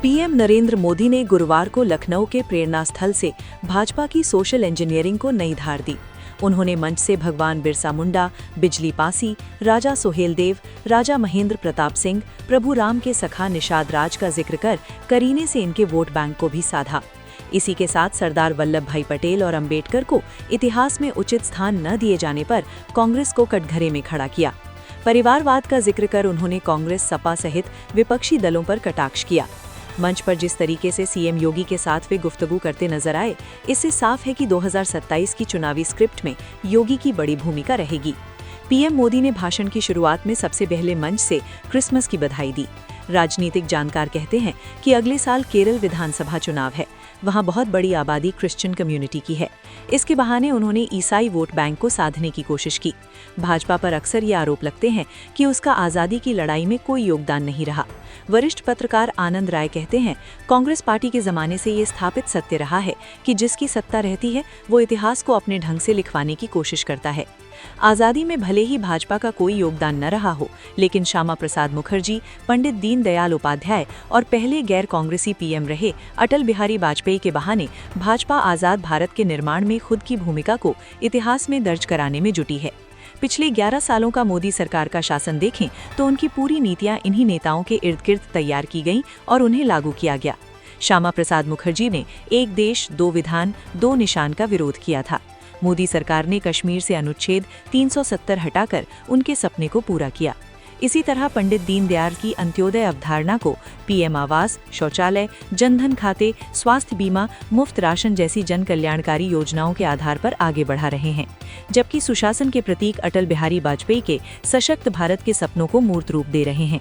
PM Narendra Modi ने गुरुवार को लखनऊ के प्रेरणा स्थल से भाजपा की सोशल इंजीनियरिंग को नई धार दी। उन्होंने मंच से भगवान बिरसा मुंडा, बिजली पासी, राजा सोहेलदेव, राजा महेंद्र प्रताप सिंह, प्रभु राम के सखा निषाद राज का जिक्र कर करीने से इनके वोट बैंक को भी साधा। इसी के साथ सरदार वल्लभ भाई पटेल और अंबेडकर को इतिहास में उचित स्थान न दिए जाने पर कांग्रेस को कटघरे में खड़ा किया। परिवारवाद का जिक्र कर उन्होंने कांग्रेस, सपा सहित विपक्षी दलों पर कटाक्ष किया। मंच पर जिस तरीके से सीएम योगी के साथ वे गुफ्तगू करते नजर आए, इससे साफ है कि 2027 की चुनावी स्क्रिप्ट में योगी की बड़ी भूमिका रहेगी। पीएम मोदी ने भाषण की शुरुआत में सबसे पहले मंच से क्रिसमस की बधाई दी। राजनीतिक जानकार कहते हैं कि अगले साल केरल विधानसभा चुनाव है। वहां बहुत बड़ी आबादी क्रिश्चियन कम्युनिटी की है। इसके बहाने उन्होंने ईसाई वोट बैंक को साधने की कोशिश की। भाजपा पर अक्सर ये आरोप लगते हैं कि उसका आज़ादी की लड़ाई में कोई योगदान नहीं रहा। वरिष्ठ पत्रकार आनंद राय कहते हैं, कांग्रेस पार्टी के जमाने से ये स्थापित सत्य रहा है कि जिसकी सत्ता रहती है वो इतिहास को अपने ढंग से लिखवाने की कोशिश करता है। आज़ादी में भले ही भाजपा का कोई योगदान न रहा हो, लेकिन श्यामा प्रसाद मुखर्जी, पंडित दीनदयाल उपाध्याय और पहले गैर कांग्रेसी पीएम रहे अटल बिहारी वाजपेयी के बहाने भाजपा आज़ाद भारत के निर्माण में खुद की भूमिका को इतिहास में दर्ज कराने में जुटी है। पिछले 11 सालों का मोदी सरकार का शासन देखें तो उनकी पूरी नीतियां इन्हीं नेताओं के इर्द गिर्द तैयार की गईं और उन्हें लागू किया गया। श्यामा प्रसाद मुखर्जी ने एक देश, दो विधान, दो निशान का विरोध किया था। मोदी सरकार ने कश्मीर से अनुच्छेद 370 हटाकर उनके सपने को पूरा किया। इसी तरह पंडित दीनदयाल की अंत्योदय अवधारणा को पीएम आवास, शौचालय, जनधन खाते, स्वास्थ्य बीमा, मुफ्त राशन जैसी जन कल्याणकारी योजनाओं के आधार पर आगे बढ़ा रहे हैं। जबकि सुशासन के प्रतीक अटल बिहारी वाजपेयी के सशक्त भारत के सपनों को मूर्त रूप दे रहे हैं।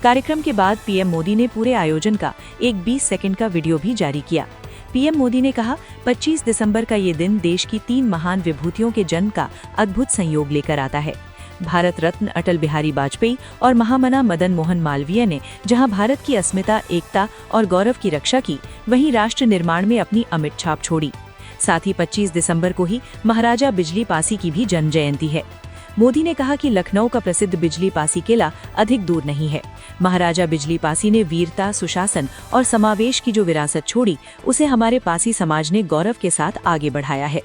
कार्यक्रम के बाद पीएम मोदी ने पूरे आयोजन का एक 20 सेकंड का वीडियो भी जारी किया। पीएम मोदी ने कहा, 25 दिसंबर का ये दिन देश की 3 महान विभूतियों के जन्म का अद्भुत संयोग लेकर आता है। भारत रत्न अटल बिहारी वाजपेयी और महामना मदन मोहन मालवीय ने जहां भारत की अस्मिता, एकता और गौरव की रक्षा की, वहीं राष्ट्र निर्माण में अपनी अमिट छाप छोड़ी। साथ ही 25 दिसंबर को ही महाराजा बिजली पासी की भी जन्म जयंती है। मोदी ने कहा कि लखनऊ का प्रसिद्ध बिजली पासी किला अधिक दूर नहीं है। महाराजा बिजली पासी ने वीरता, सुशासन और समावेश की जो विरासत छोड़ी, उसे हमारे पासी समाज ने गौरव के साथ आगे बढ़ाया है।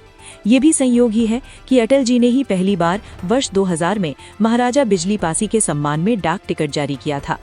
ये भी संयोग ही है कि अटल जी ने ही पहली बार वर्ष 2000 में महाराजा बिजली पासी के सम्मान में डाक टिकट जारी किया था।